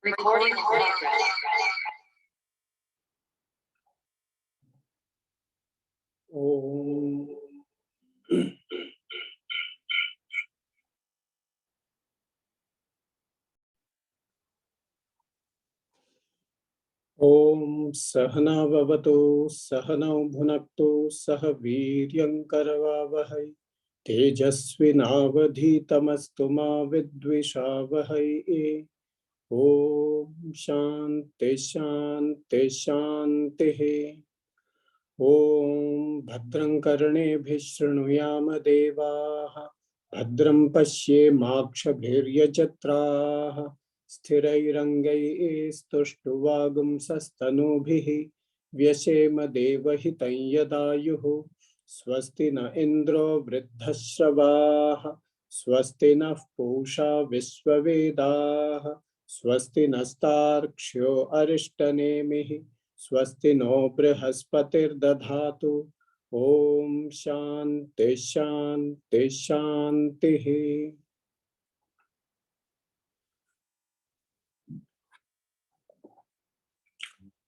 Recording in progress. Om Sahana Vavato Sahanau Bhunakto Sah Viryam Karavavahai Tejasvinavadhitamastu ma vidvishavahai. Om Shanti Shanti Shanti. Om Bhadram Karnebhih Shrunuyama Devaah Bhadram Pashyemakshabhiryajatraah Sthirairangai Stuštuvagum Sastanubhih Vyashema Devahitam Yadayuh Swasti na Indro Vriddhashravah Swasti na Pusha Vishwavedah Swasti nastarksho Arishtanemih Swasti no Brihaspatirdadhatu. Om Shanti Shanti Shanti.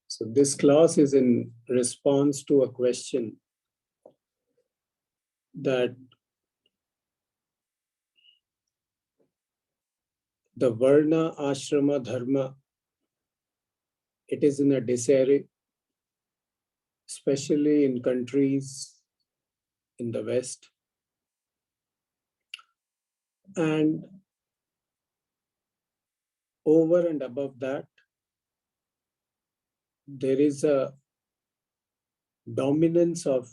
So this class is in response to a question that the Varna Ashrama Dharma, it is in a disarray, especially in countries in the West. And over and above that, there is a dominance of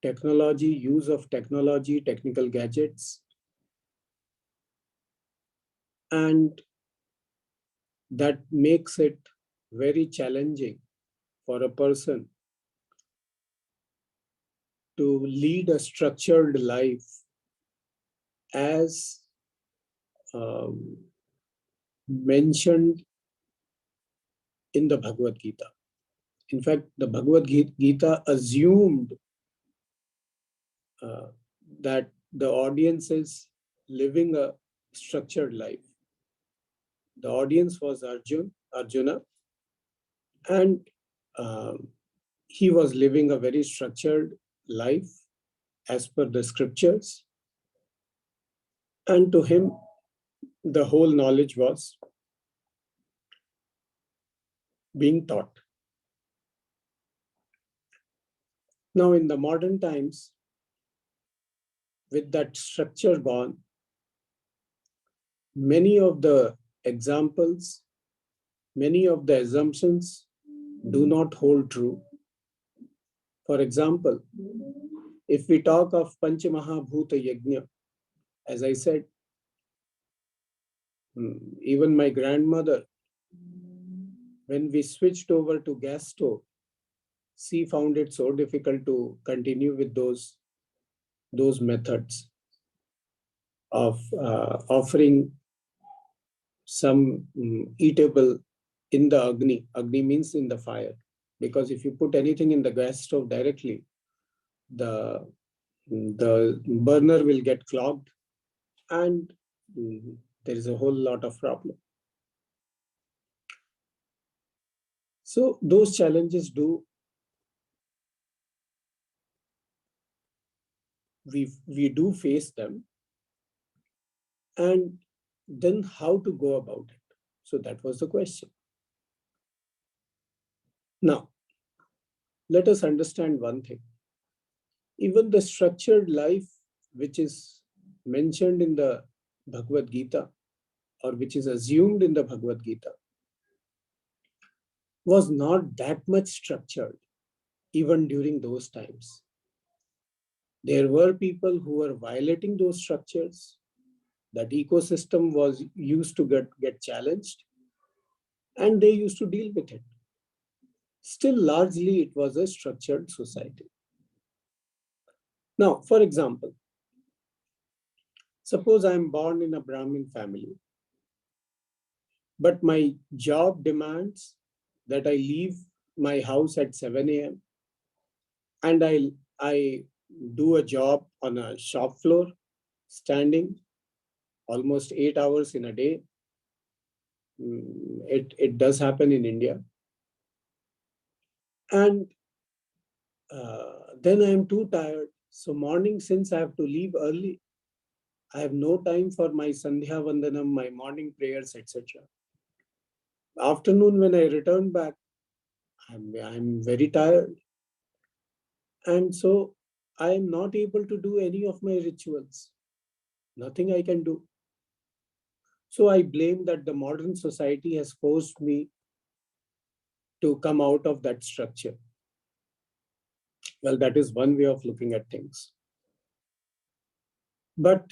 technology, use of technology, technical gadgets, and that makes it very challenging for a person to lead a structured life as mentioned in the Bhagavad Gita. In fact, the Bhagavad Gita assumed that the audience is living a structured life. The audience was Arjuna, and he was living a very structured life as per the scriptures. And to him, the whole knowledge was being taught. Now, in the modern times, with that structure gone, many of the examples, many of the assumptions do not hold true. For example, if we talk of Panchamahabhuta Yajna, as I said, even my grandmother, when we switched over to gas stove, she found it so difficult to continue with those methods of offering some eatable in the Agni. Agni means in the fire. Because if you put anything in the gas stove directly, the burner will get clogged and there is a whole lot of problem. So those challenges we do face them, and then how to go about it. So that was the question. Now, let us understand one thing. Even the structured life which is mentioned in the Bhagavad Gita, or which is assumed in the Bhagavad Gita, was not that much structured even during those times. There were people who were violating those structures. That ecosystem was used to get challenged, and they used to deal with it. Still, largely, it was a structured society. Now, for example, suppose I am born in a Brahmin family, but my job demands that I leave my house at 7 a.m. and I do a job on a shop floor, standing almost 8 hours in a day. It does happen in India. And then I am too tired. So morning, since I have to leave early, I have no time for my Sandhya Vandanam, my morning prayers, etc. Afternoon, when I return back, I'm very tired. And so I am not able to do any of my rituals. Nothing I can do. So I blame that the modern society has forced me to come out of that structure. Well, that is one way of looking at things. But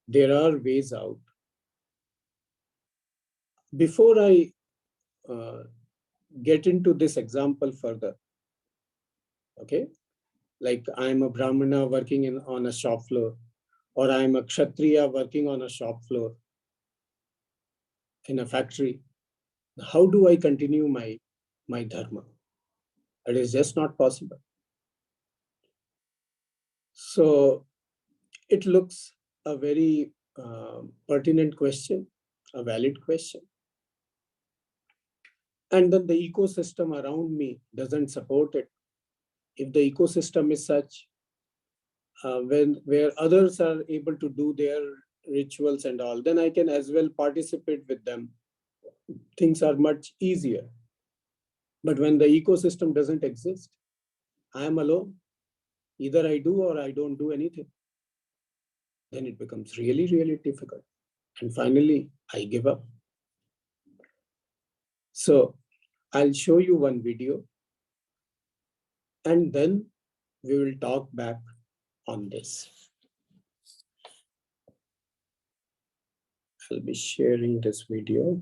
there are ways out. Before I get into this example further, okay, like I'm a Brahmana working on a shop floor, or I'm a Kshatriya working on a shop floor in a factory. How do I continue my dharma? It is just not possible. So it looks a very pertinent question, a valid question. And then the ecosystem around me doesn't support it. If the ecosystem is such, where others are able to do their rituals and all, then I can as well participate with them. Things are much easier. But when the ecosystem doesn't exist, I am alone. Either I do or I don't do anything. Then it becomes really, really difficult. And finally, I give up. So I'll show you one video and then we will talk back on this. I'll be sharing this video.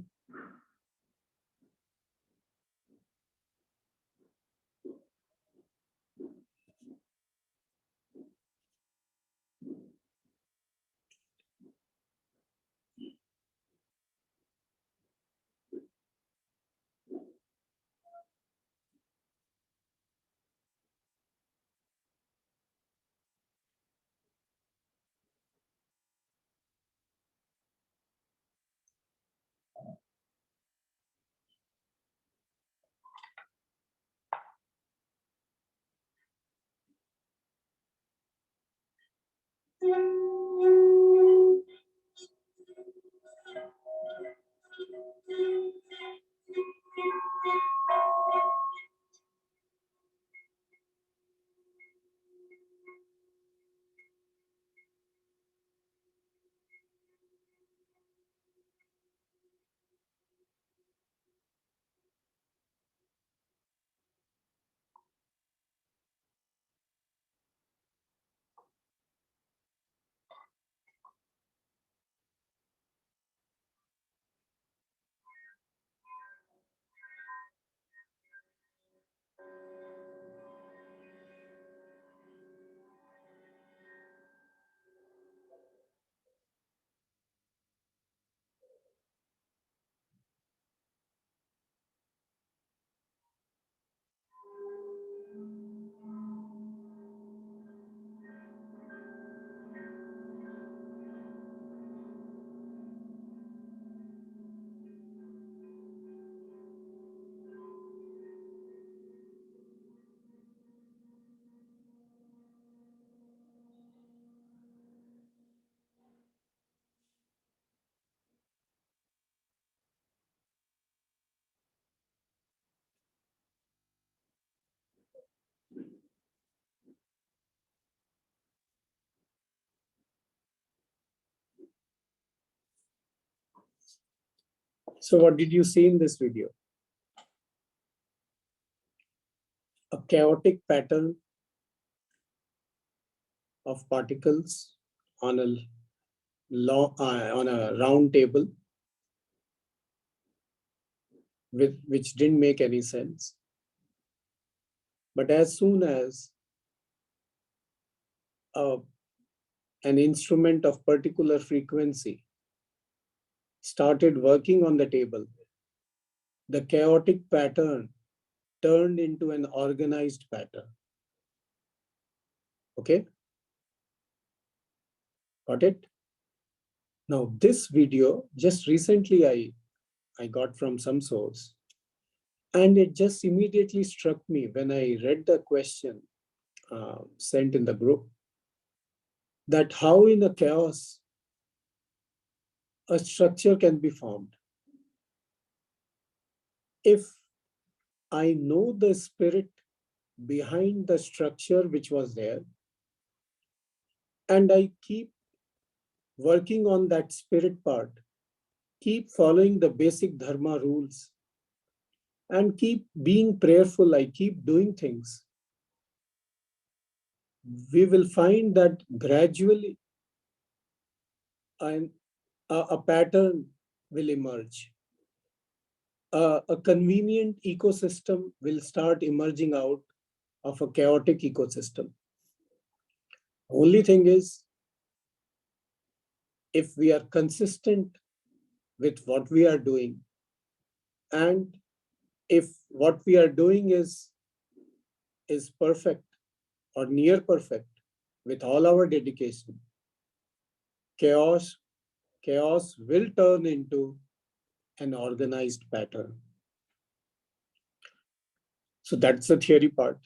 So what did you see in this video? A chaotic pattern of particles on on a round table which didn't make any sense. But as soon as an instrument of particular frequency started working on the table, the chaotic pattern turned into an organized pattern. Okay? Got it? Now, this video, just recently I got from some source. And it just immediately struck me when I read the question sent in the group, that how in a chaos a structure can be formed. If I know the spirit behind the structure which was there, and I keep working on that spirit part, keep following the basic dharma rules, and keep being prayerful, I keep doing things, we will find that gradually a, a pattern will emerge. A convenient ecosystem will start emerging out of a chaotic ecosystem. Only thing is, if we are consistent with what we are doing, and if what we are doing is perfect or near perfect with all our dedication, chaos will turn into an organized pattern. So that's the theory part.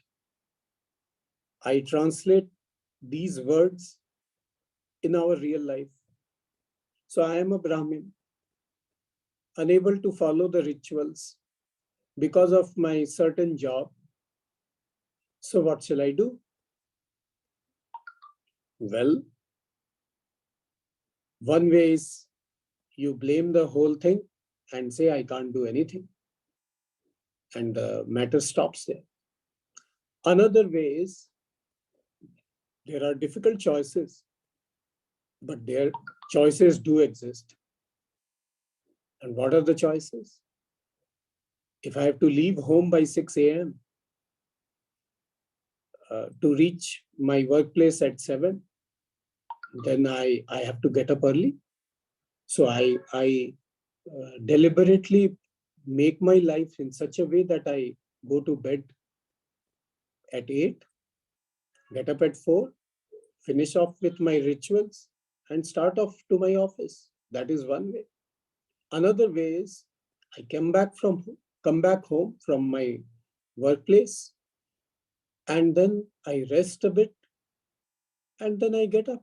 I translate these words in our real life. So I am a Brahmin, unable to follow the rituals because of my certain job. So what shall I do? Well, one way is you blame the whole thing and say, I can't do anything. And the matter stops there. Another way is, there are difficult choices, but their choices do exist. And what are the choices? If I have to leave home by 6 a.m. To reach my workplace at 7, then I have to get up early. So I deliberately make my life in such a way that I go to bed at 8, get up at 4, finish off with my rituals, and start off to my office. That is one way. Another way is I come back home from my workplace, and then I rest a bit, and then I get up.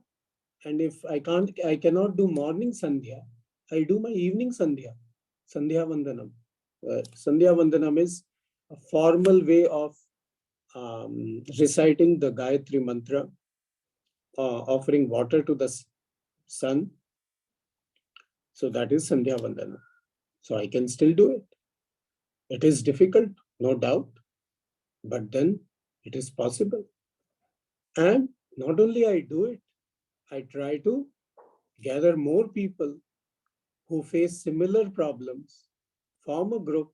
And if I cannot do morning sandhya, I do my evening sandhya, sandhya vandanam. Sandhya vandanam is a formal way of reciting the Gayatri mantra, offering water to the sun. So that is sandhya vandanam. So I can still do it. It is difficult, no doubt, but then it is possible. And not only I do it, I try to gather more people who face similar problems, form a group,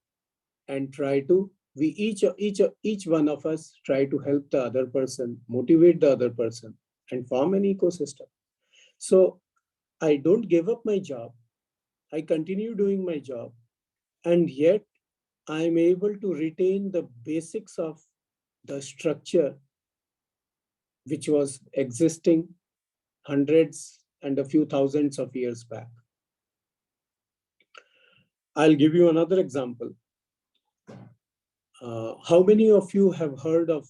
and try to, we each one of us try to help the other person, motivate the other person, and form an ecosystem. So I don't give up my job. I continue doing my job, and yet I'm able to retain the basics of the structure which was existing hundreds and a few thousands of years back. I'll give you another example. How many of you have heard of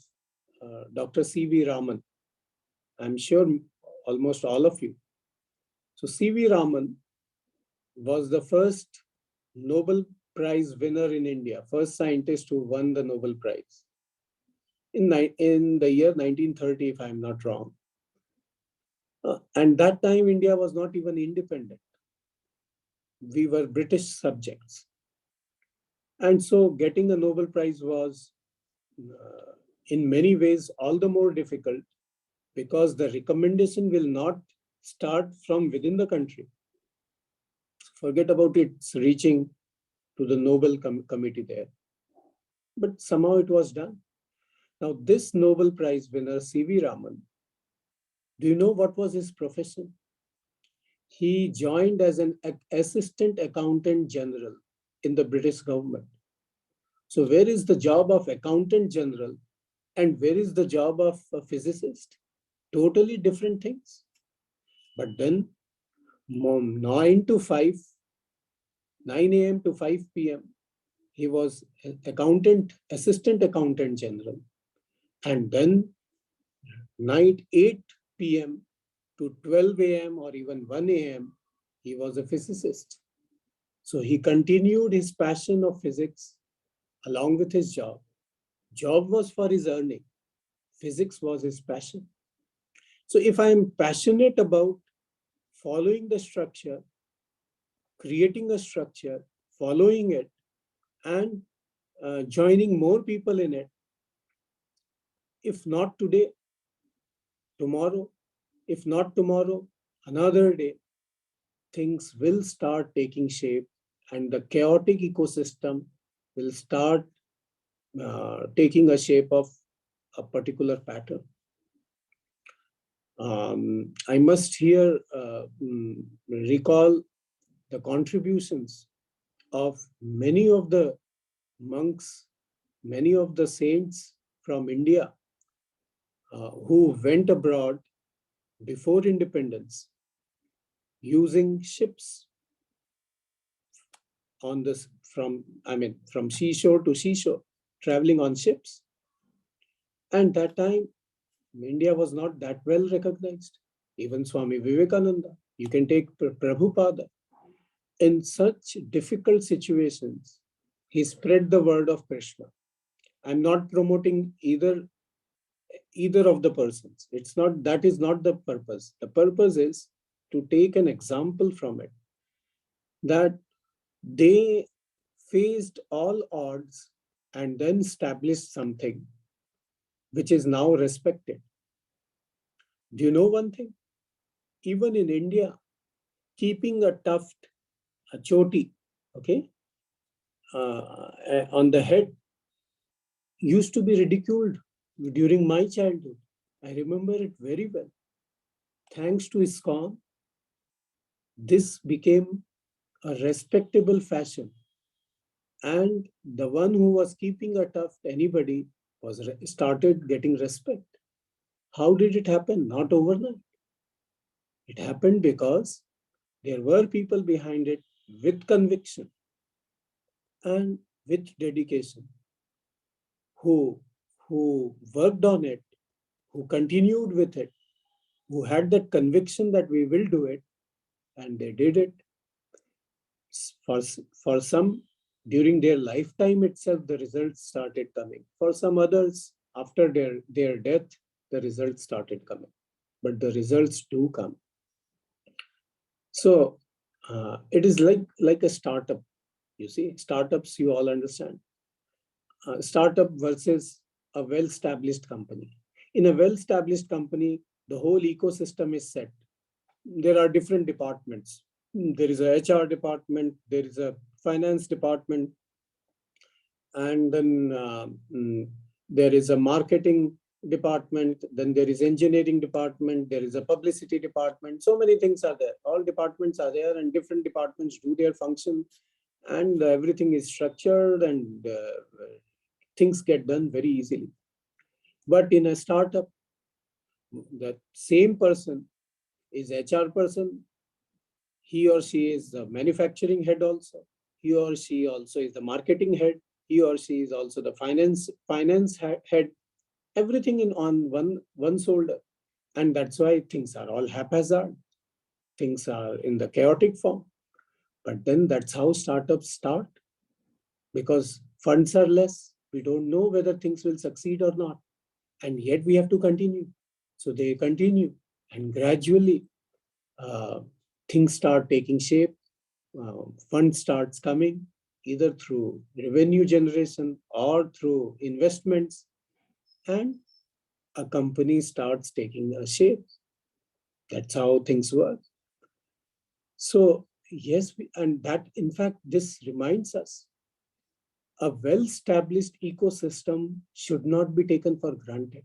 Dr. C.V. Raman? I'm sure almost all of you. So C.V. Raman was the first Nobel Prize winner in India, first scientist who won the Nobel Prize in the year 1930, if I'm not wrong. And that time, India was not even independent. We were British subjects. And so getting a Nobel Prize was, in many ways, all the more difficult because the recommendation will not start from within the country. Forget about its reaching to the Nobel committee there. But somehow it was done. Now, this Nobel Prize winner, C.V. Raman, do you know what was his profession? He joined as an assistant accountant general in the British government. So where is the job of accountant general and where is the job of a physicist? Totally different things. But then 9 to 5, 9 a.m. to 5 p.m. He was assistant accountant general. And then night 8 p.m. to 12 a.m. or even 1 a.m., he was a physicist. So he continued his passion of physics along with his job. Job was for his earning. Physics was his passion. So if I am passionate about following the structure, creating a structure, following it, and joining more people in it, if not today, tomorrow, if not tomorrow, another day, things will start taking shape and the chaotic ecosystem will start taking a shape of a particular pattern. I must here recall the contributions of many of the monks, many of the saints from India who went abroad before independence using ships on this from seashore to seashore, traveling on ships. And that time, India was not that well recognized. Even Swami Vivekananda, you can take Prabhupada. In such difficult situations, he spread the word of Krishna. I'm not promoting either of the persons. That is not the purpose. The purpose is to take an example from it, that they faced all odds and then established something which is now respected. Do you know one thing? Even in India, keeping a tuft, a choti, okay, on the head used to be ridiculed during my childhood. I remember it very well. Thanks to ISKCON, this became a respectable fashion. And the one who was keeping a tuft, anybody, started getting respect. How did it happen? Not overnight. It happened because there were people behind it with conviction and with dedication who worked on it, who continued with it, who had that conviction that we will do it, and they did it. For some, during their lifetime itself, the results started coming. For some others, after their death, the results started coming. But the results do come. So it is like a startup. You see, startups, you all understand. Startup versus a well-established company. In a well-established company, the whole ecosystem is set. There are different departments. There is a HR department, there is a finance department, and then there is a marketing department, then there is engineering department, there is a publicity department. So many things are there. All departments are there and different departments do their function, and everything is structured and things get done very easily. But in a startup, the same person is HR person. He or she is the manufacturing head also. He or she also is the marketing head. He or she is also the finance head. Everything on one shoulder. And that's why things are all haphazard. Things are in the chaotic form. But then that's how startups start. Because funds are less. We don't know whether things will succeed or not. And yet we have to continue. So they continue. And gradually, things start taking shape. Fund starts coming either through revenue generation or through investments, and a company starts taking a shape. That's how things work. So yes, and that in fact, this reminds us a well-established ecosystem should not be taken for granted,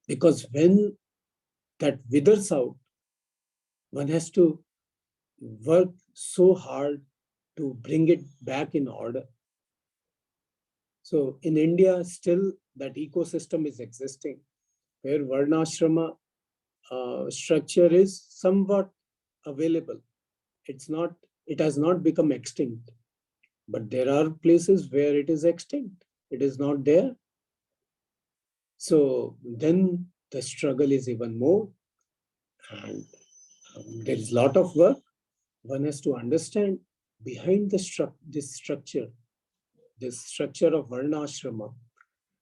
because when that withers out, one has to work so hard to bring it back in order. So in India, still that ecosystem is existing, where Varnashrama structure is somewhat available. It's not It has not become extinct. But there are places where it is extinct. It is not there. So then the struggle is even more. And there is a lot of work. One has to understand behind this structure of Varna Ashrama,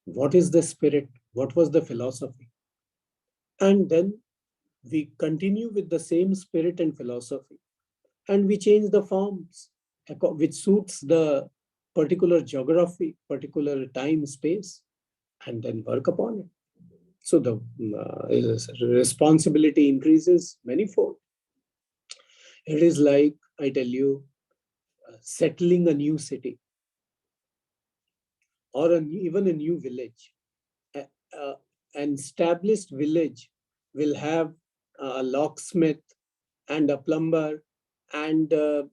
what is the spirit? What was the philosophy? And then we continue with the same spirit and philosophy. And we change the forms which suits the particular geography, particular time, space, and then work upon it. So the responsibility increases manifold. It is like, I tell you, settling a new city or even a new village. An established village will have a locksmith and a plumber and a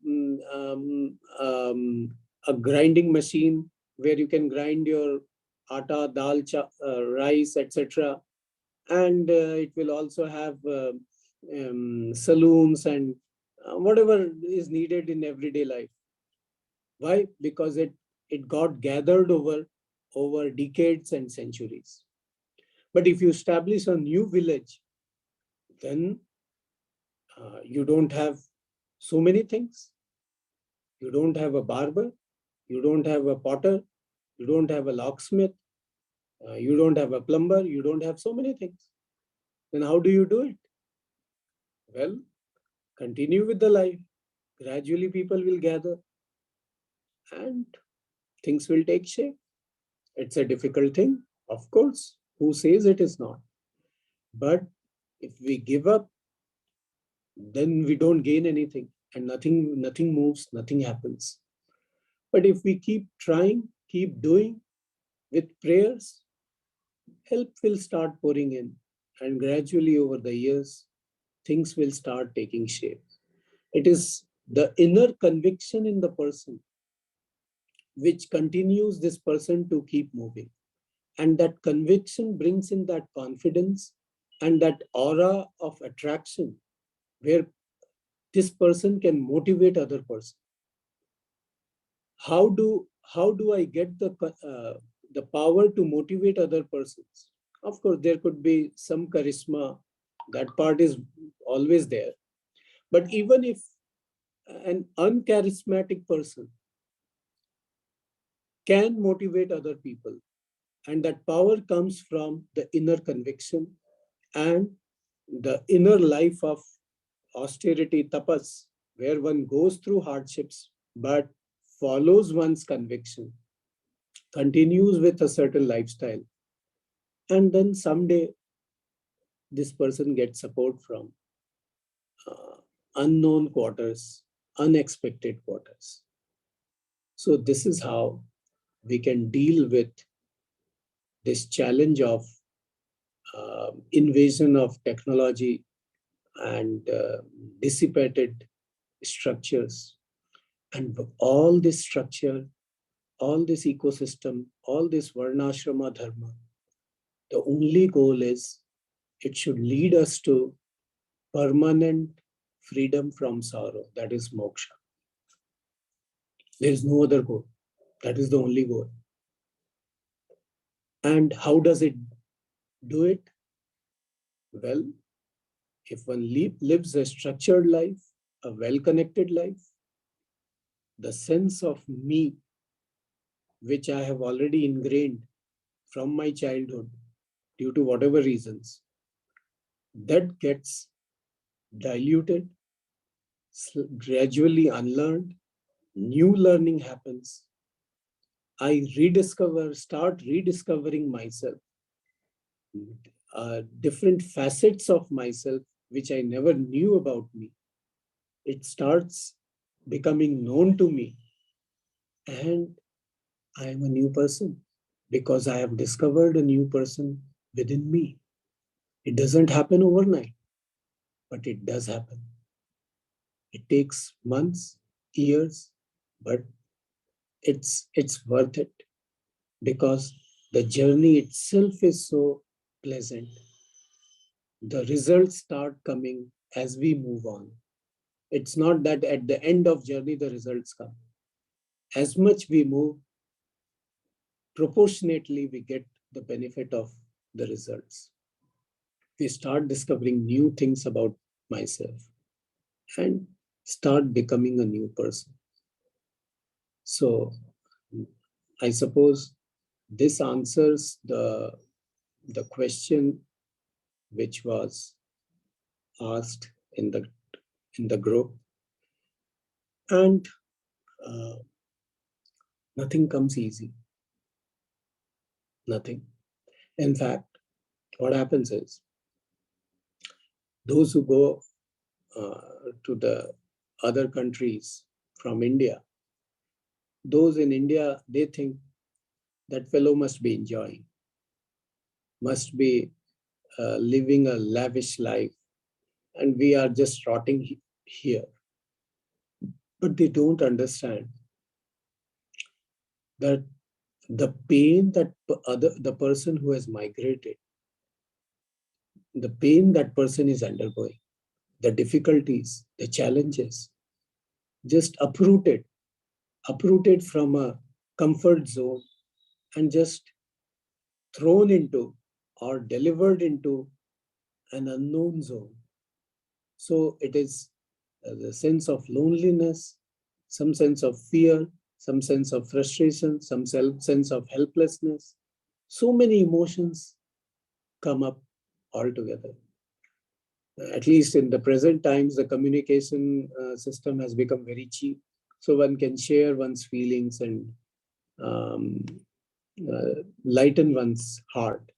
grinding machine where you can grind your atta, dal, rice, etc. And it will also have saloons and whatever is needed in everyday life. Why? Because it got gathered over decades and centuries. But if you establish a new village, then you don't have so many things. You don't have a barber, you don't have a potter, you don't have a locksmith, you don't have a plumber, you don't have so many things. Then how do you do it? Well, continue with the life. Gradually people will gather and things will take shape. It's a difficult thing, of course. Who says it is not? But if we give up, then we don't gain anything and nothing moves, nothing happens. But if we keep trying, keep doing with prayers, help will start pouring in. And gradually over the years, things will start taking shape. It is the inner conviction in the person which continues this person to keep moving. And that conviction brings in that confidence and that aura of attraction where this person can motivate other person. How do I get the power to motivate other persons? Of course, there could be some charisma. That part is always there. But even if an uncharismatic person can motivate other people, and that power comes from the inner conviction and the inner life of austerity, tapas, where one goes through hardships but follows one's conviction, continues with a certain lifestyle, and then someday this person gets support from uh, unknown quarters, unexpected quarters. So this is how we can deal with this challenge of invasion of technology and dissipated structures. And all this structure, all this ecosystem, all this varnashrama dharma, the only goal is it should lead us to permanent freedom from sorrow. That is moksha. There is no other goal. That is the only goal. And how does it do it? Well, if one lives a structured life, a well-connected life, the sense of me, which I have already ingrained from my childhood due to whatever reasons, that gets diluted, gradually unlearned, new learning happens. I start rediscovering myself, different facets of myself, which I never knew about me. It starts becoming known to me, and I am a new person because I have discovered a new person within me. It doesn't happen overnight, but it does happen. It takes months, years, but it's worth it because the journey itself is so pleasant. The results start coming as we move on. It's not that at the end of journey, the results come. As much we move, proportionately we get the benefit of the results. We start discovering new things about myself and start becoming a new person. So I suppose this answers the question which was asked in the group. And nothing comes easy. Nothing. In fact, what happens is those who go to the other countries from India, those in India, they think that fellow must be enjoying, must be living a lavish life, and we are just rotting here. But they don't understand that the pain that the person who has migrated, the pain that person is undergoing, the difficulties, the challenges, just uprooted from a comfort zone and just thrown into or delivered into an unknown zone. So it is the sense of loneliness, some sense of fear, some sense of frustration, some sense of helplessness. So many emotions come up altogether. At least in the present times, the communication system has become very cheap. So one can share one's feelings and um, lighten one's heart.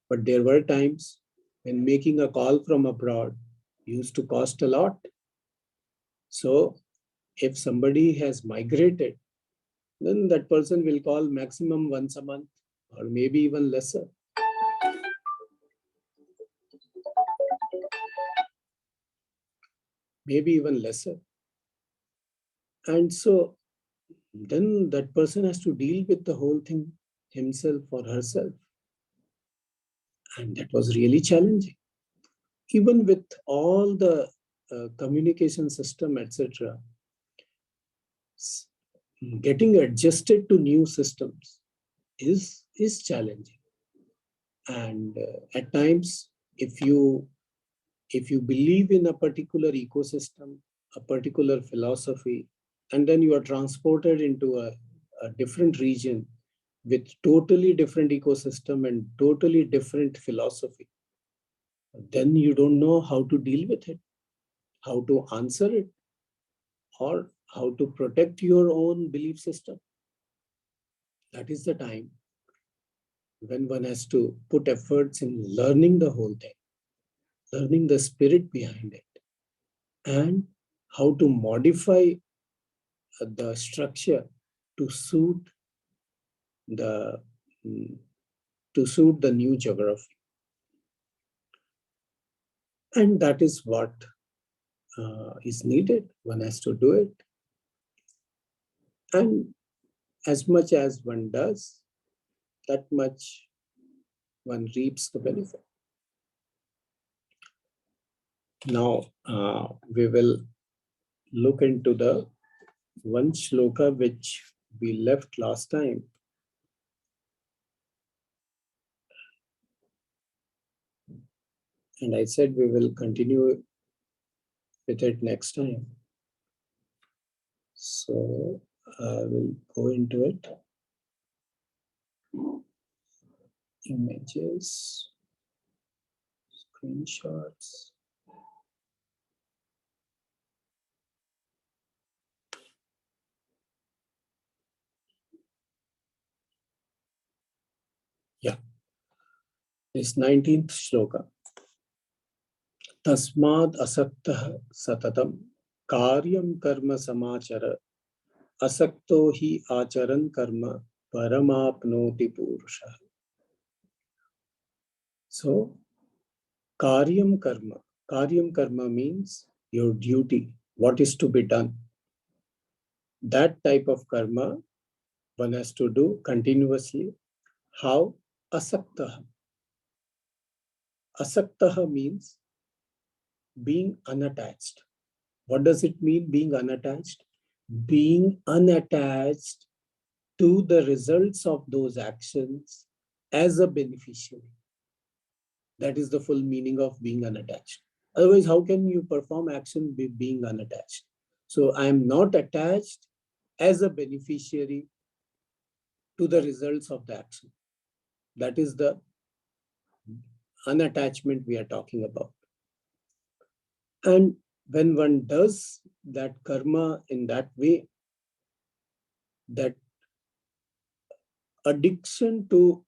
But there were times when making a call from abroad used to cost a lot. So if somebody has migrated, then that person will call maximum once a month or maybe even lesser. Maybe even lesser. And so then that person has to deal with the whole thing himself or herself. And that was really challenging. Even with all the communication system, etc., getting adjusted to new systems is challenging. And at times, if you believe in a particular ecosystem, a particular philosophy, and then you are transported into a different region with totally different ecosystem and totally different philosophy, then you don't know how to deal with it, how to answer it, or how to protect your own belief system. That is the time when one has to put efforts in learning the whole thing, learning the spirit behind it, and how to modify the structure to suit the new geography. And that is what is needed. One has to do it. And as much as one does, that much one reaps the benefit. Now, we will look into the one shloka which we left last time. And I said we will continue with it next time. So I will go into it. Images, screenshots. Yeah, this 19th shloka. Tasmad asaktah satatam karyam karma samachara asakto hi acharan karma paramapnoti purusha. So, karyam karma means your duty, what is to be done. That type of karma one has to do continuously. How? Asaktaha. Asaktaha means being unattached. What does it mean, being unattached? Being unattached to the results of those actions as a beneficiary. That is the full meaning of being unattached. Otherwise, how can you perform action being unattached? So I am not attached as a beneficiary to the results of the action. That is the unattachment we are talking about. And when one does that karma in that way, that addiction to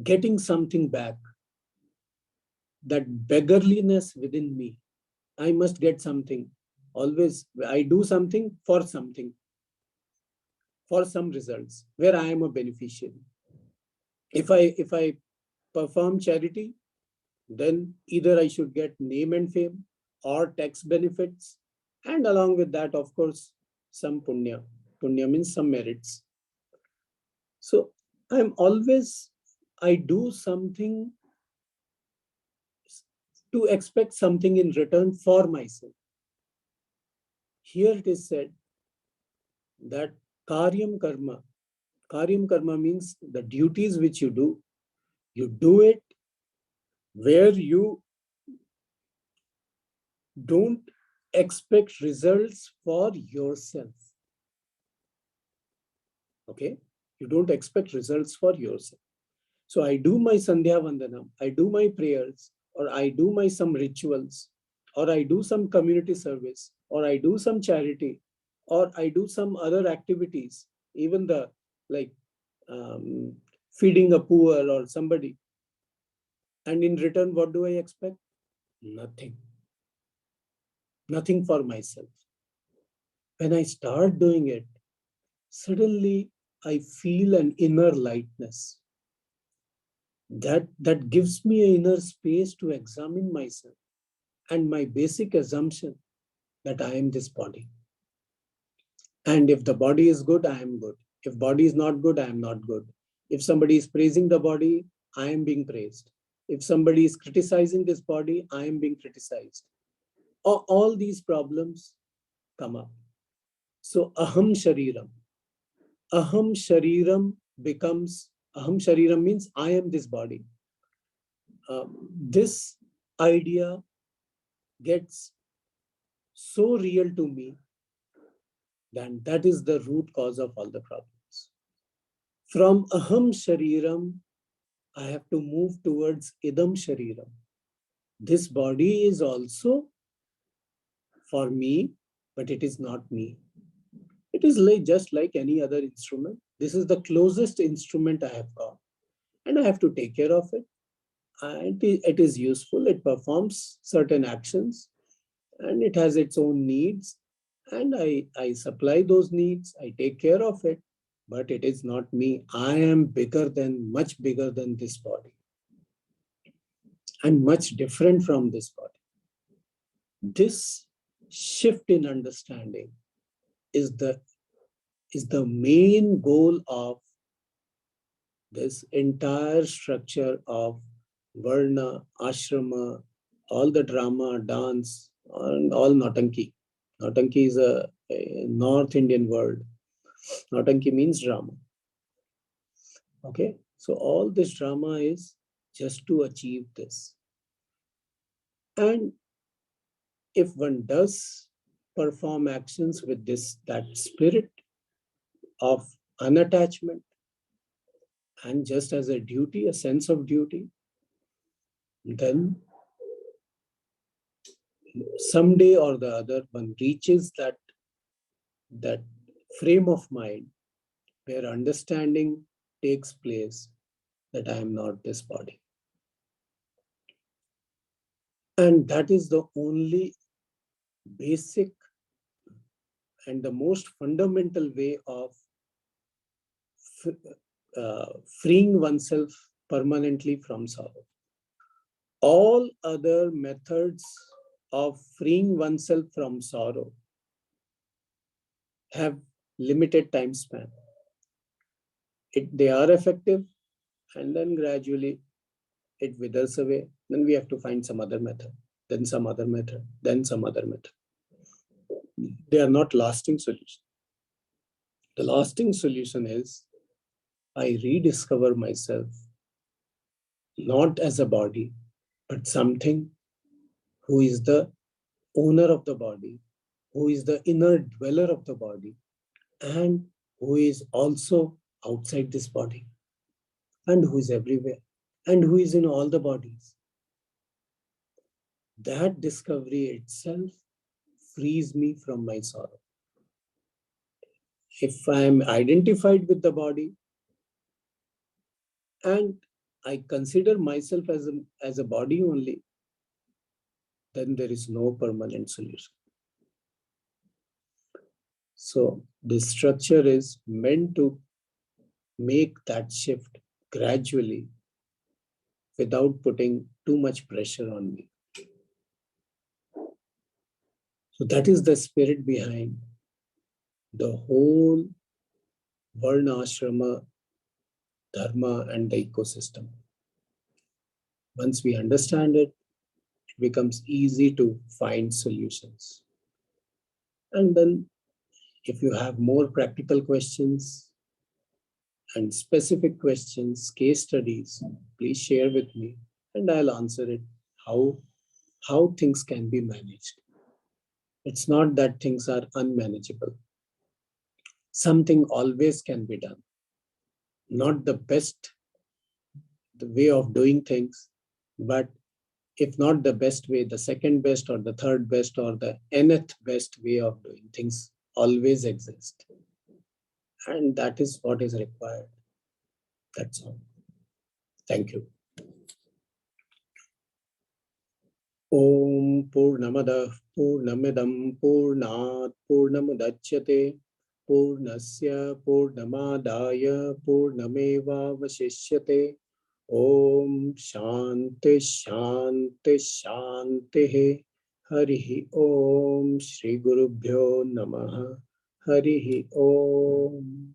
getting something back, that beggarliness within me, I must get something. Always, I do something, for some results where I am a beneficiary. If I perform charity, then either I should get name and fame or tax benefits, and along with that, of course, some punya. Punya means some merits. So I do something to expect something in return for myself. Here it is said that karyam karma means the duties which you do it where you don't expect results for yourself. Okay? You don't expect results for yourself. So I do my Sandhya Vandanam, I do my prayers, or I do my some rituals, or I do some community service, or I do some charity, or I do some other activities, even the like feeding a poor or somebody. And in return, what do I expect? Nothing. Nothing for myself. When I start doing it, suddenly I feel an inner lightness. That gives me an inner space to examine myself and my basic assumption that I am this body. And if the body is good, I am good. If body is not good, I am not good. If somebody is praising the body, I am being praised. If somebody is criticizing this body, I am being criticized. All these problems come up. So aham shariram. Aham shariram becomes, aham shariram means I am this body. This idea gets so real to me, then that is the root cause of all the problems. From aham shariram, I have to move towards idam shariram. This body is also for me, but it is not me. It is just like any other instrument. This is the closest instrument I have got, and I have to take care of it. It is useful. It performs certain actions, and it has its own needs. And I supply those needs. I take care of it, but it is not me. I am much bigger than this body, and much different from this body. This shift in understanding is the main goal of this entire structure of Varna, Ashrama, all the drama, dance, and all Nautanki. Nautanki is a North Indian word. Nautanki means drama. Okay, so all this drama is just to achieve this. And if one does perform actions with that spirit of unattachment, and just as a duty, a sense of duty, then someday or the other one reaches that frame of mind where understanding takes place that I am not this body. And that is the only basic and the most fundamental way of freeing oneself permanently from sorrow. All other methods of freeing oneself from sorrow have limited time span. They are effective, and then gradually it withers away. Then we have to find some other method. then some other method, then some other method. They are not lasting solutions. The lasting solution is I rediscover myself not as a body, but something who is the owner of the body, who is the inner dweller of the body, and who is also outside this body, and who is everywhere, and who is in all the bodies. That discovery itself frees me from my sorrow. If I am identified with the body and I consider myself as a body only, then there is no permanent solution. So this structure is meant to make that shift gradually without putting too much pressure on me. So that is the spirit behind the whole Varna Ashrama, Dharma, and the ecosystem. Once we understand it, it becomes easy to find solutions. And then if you have more practical questions and specific questions, case studies, please share with me and I'll answer it how things can be managed. It's not that things are unmanageable. Something always can be done. Not the best the way of doing things, but if not the best way, the second best or the third best or the nth best way of doing things always exist. And that is what is required. That's all. Thank you. Om Purnamada Purnamidam Purnat Purnamudachyate Purnasya Purnamadaya Purnameva Vasishyate. Om Shanti Shanti Shanti. Harihi Om Shri Gurubhyo Namaha. Harihi Om.